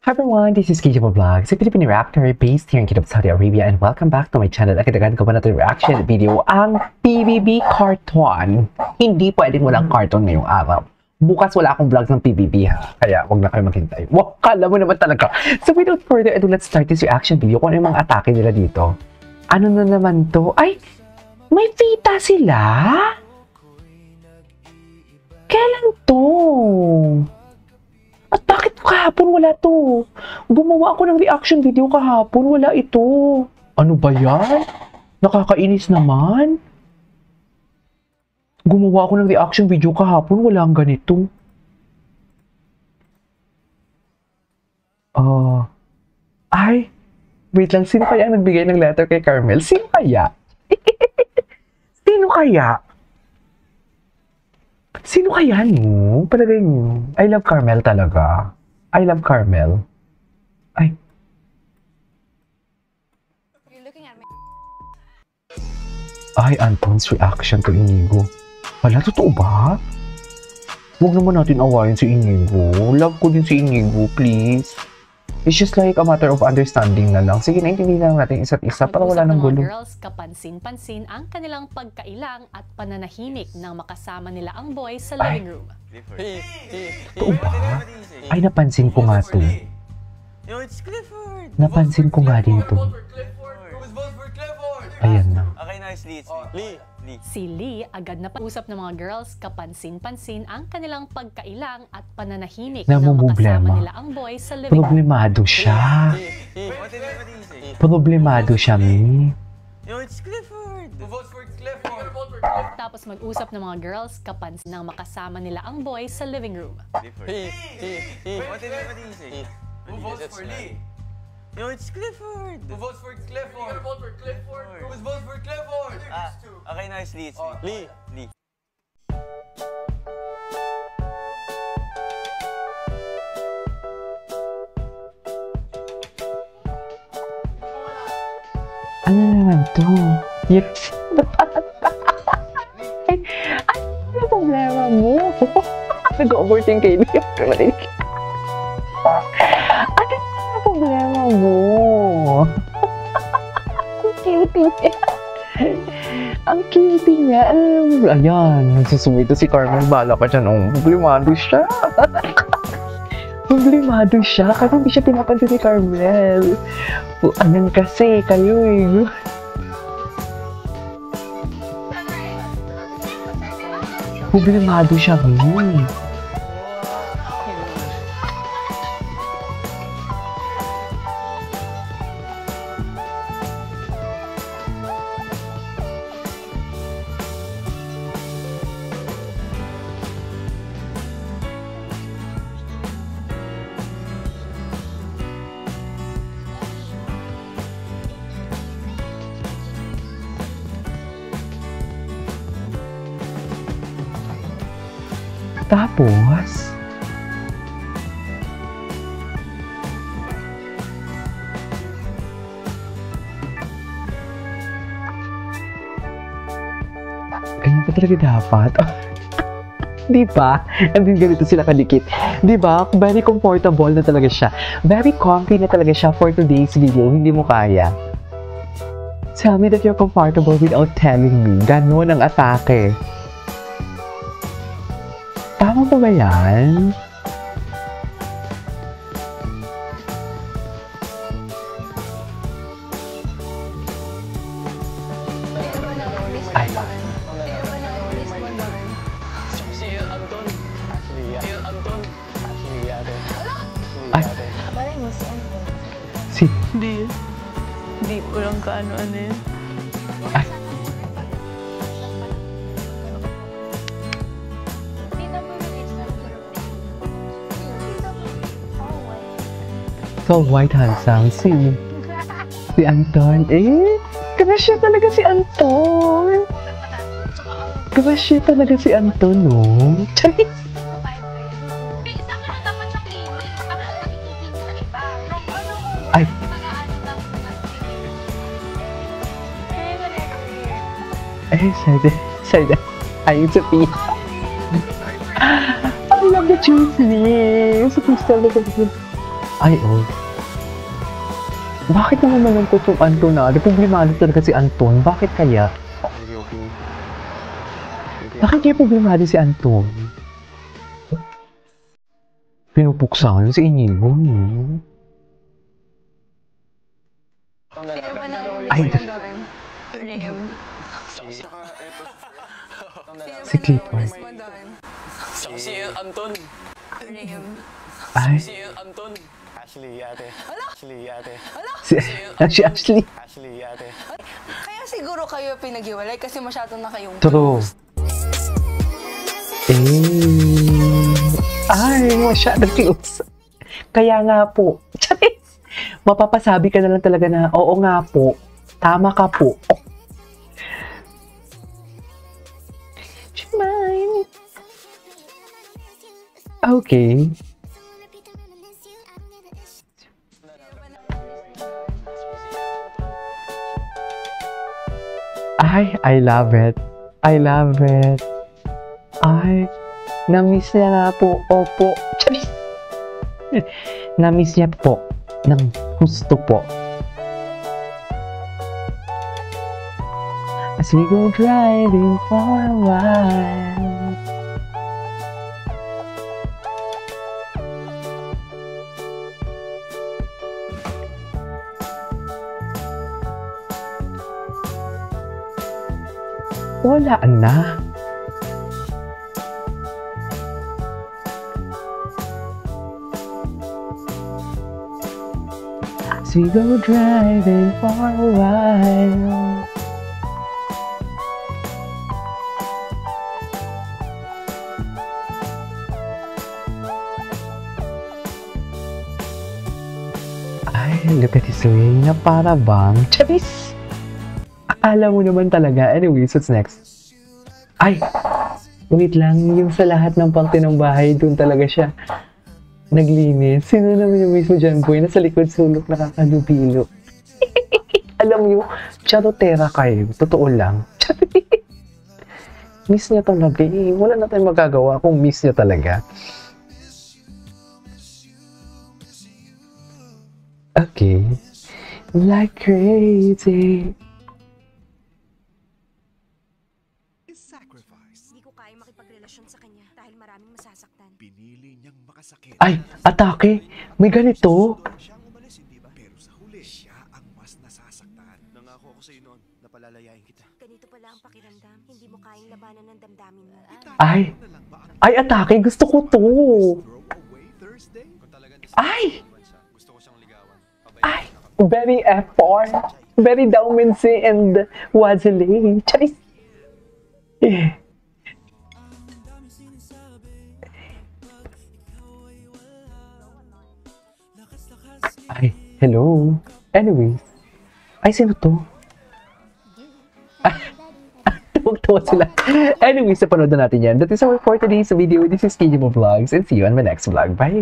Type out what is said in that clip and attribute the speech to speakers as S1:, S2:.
S1: Hi everyone, this is KJ Vlogs, a Filipino reactor based here in Kingdom of Saudi Arabia, and welcome back to my channel. Agad-agad ko pa na ito reaction video, ang PBB cartoon. Hindi pwedeng walang cartoon ngayong araw. Bukas wala akong vlogs ng PBB ha, kaya wag na kayo maghintay. Wow, kala mo naman talaga. So without further ado, let's start this reaction video. Kung ano yung mga atake nila dito. Ano na naman to? Ay, may fita sila? Kailan to? At bakit kahapon wala to? Gumawa ako ng reaction video kahapon, wala ito. Ano ba yan? Nakakainis naman. Gumawa ako ng reaction video kahapon, wala ang ganito. Ay, wait lang, sino kaya ang nagbigay ng letter kay Carmel? Sino kaya? Sino kaya? Sino kaya no? Palagay niyo. I love Carmel talaga. I love Carmel. Ay. Ay, Anton's reaction to Inigo. Wala, totoo ba? Huwag naman natin awayin si Inigo. Love ko din si Inigo, please. It's just like a matter of understanding na lang. Sige, naintindihan lang natin isa't isa para wala nang gulo.
S2: Girls, kapansin-pansin ang kanilang pagkailang at pananahimik nang makasama nila ang boys sa living room.
S1: Totoo ba? Ay, napansin ko nga to. Napansin ko nga din to. Ayan na.
S3: Okay, nice, Lee.
S2: Si Lee agad na usap ng mga girls, kapansin-pansin ang kanilang pagkailang at pananahimik nang makasama nila ang boys sa living room.
S1: Problemado siya. Problemado siya, Mi.
S3: It's Clifford. Who votes for Clifford?
S2: Tapos mag-usap ng mga girls, kapansin nang makasama nila ang boys sa living room.
S3: Who votes for Lee? It's Clifford. Who votes for Clifford? Vote for Clifford. Who votes for Clifford? Okay, nice, Lee. Lee.
S1: Ano naman to? Yes. Ay, ano problema mo? Nag-overthink kayo. Ano problema mo? Ang cute niya. Ang cute niya. Ayan, nagsusumito si Carmel. Bala ka dyan. Oh, problemado siya. Problemado siya. Kasi hindi siya pinapansin si Carmel. Ayan kasi, kayo eh. Problemado siya ngayon. Tapos, ganyan pa talaga dapat. Di ba? And then ganito sila kadikit. Di ba? Very comfortable na talaga siya. Very comfy na talaga siya for today's video. Hindi mo kaya. Tell me that you're comfortable without telling me. Ganon ang atake. Tama ba yan? Ay. Ay. Si?
S4: Hindi ko lang kaano-ano yun.
S1: Ay. So white handsome si Anton. Crush siya talaga si Anton. Crush siya talaga si Anton, no? Charis. Ay. Sabi. Ayun sa pita. I love the juice, Lee. So, please tell me. Ay, oh. Bakit naman malungkot yung Anton na? Problemado talaga si Anton. Bakit kaya? Bakit kaya problemado si Anton? Pinupuksan si Inigo. Ay, si Clifford.
S3: Si Anton.
S1: Ay,
S3: Si Anton. Ashley, ate. Ashley, ate.
S1: si Ashley.
S3: Ashley, ate.
S4: Kaya siguro kayo pinag-iwalay kasi masyado na kayong
S1: True. Ay, masyadong close. Kaya nga po. Mapapasabi ka na lang talaga na, oo nga po. Tama ka po. Mine. Okay. Ay, I love it. I love it. Ay, na-miss niya nga po. Opo. Charis! Na-miss niya po. Ng gusto po. As we go driving for a while. Wala na. As we go driving for a while. Ay, look at this way na para bang Charis! Akala mo naman talaga. Anyways, what's next? Ay! Wait lang, yung sa lahat ng parte ng bahay, doon talaga siya naglinis. Sino naman yung mismo dyan, boy? Nasa likod sulok, nakakalubilo. Alam niyo, charotera kayo. Totoo lang. Miss niya talaga eh. Wala na tayong magagawa kung miss niya talaga. Okay. Like crazy.
S5: Hindi ko kaya makipagrelasyon sa kanya dahil maraming masasaktan.
S6: Pinili niyang makasakit.
S1: Ay, atake! May ganito!
S6: Siyang umalis, hindi ba? Pero sa huli, siya ang mas nasasaktan. Nangako ako sa iyo noon na palalayain kita.
S5: Ganito pala ang pakiramdam. Hindi mo kayang labanan ng damdamin mo.
S1: Ay!
S6: Na lang ba ang
S1: Ay, atake! Gusto ko to!
S6: throw away Thursday? Kung talagang
S1: Ay!
S6: gusto ko siyang ligawan.
S1: Ay! Very F4! Very Daumense and Wazele! Charis! Eh. Ay, hello. Anyways. Ay, sino to? Tuwag-tuwa sila. Anyways, napanood na natin yan. That is all for today's video. This is KJ Mo Vlogs and see you on my next vlog. Bye!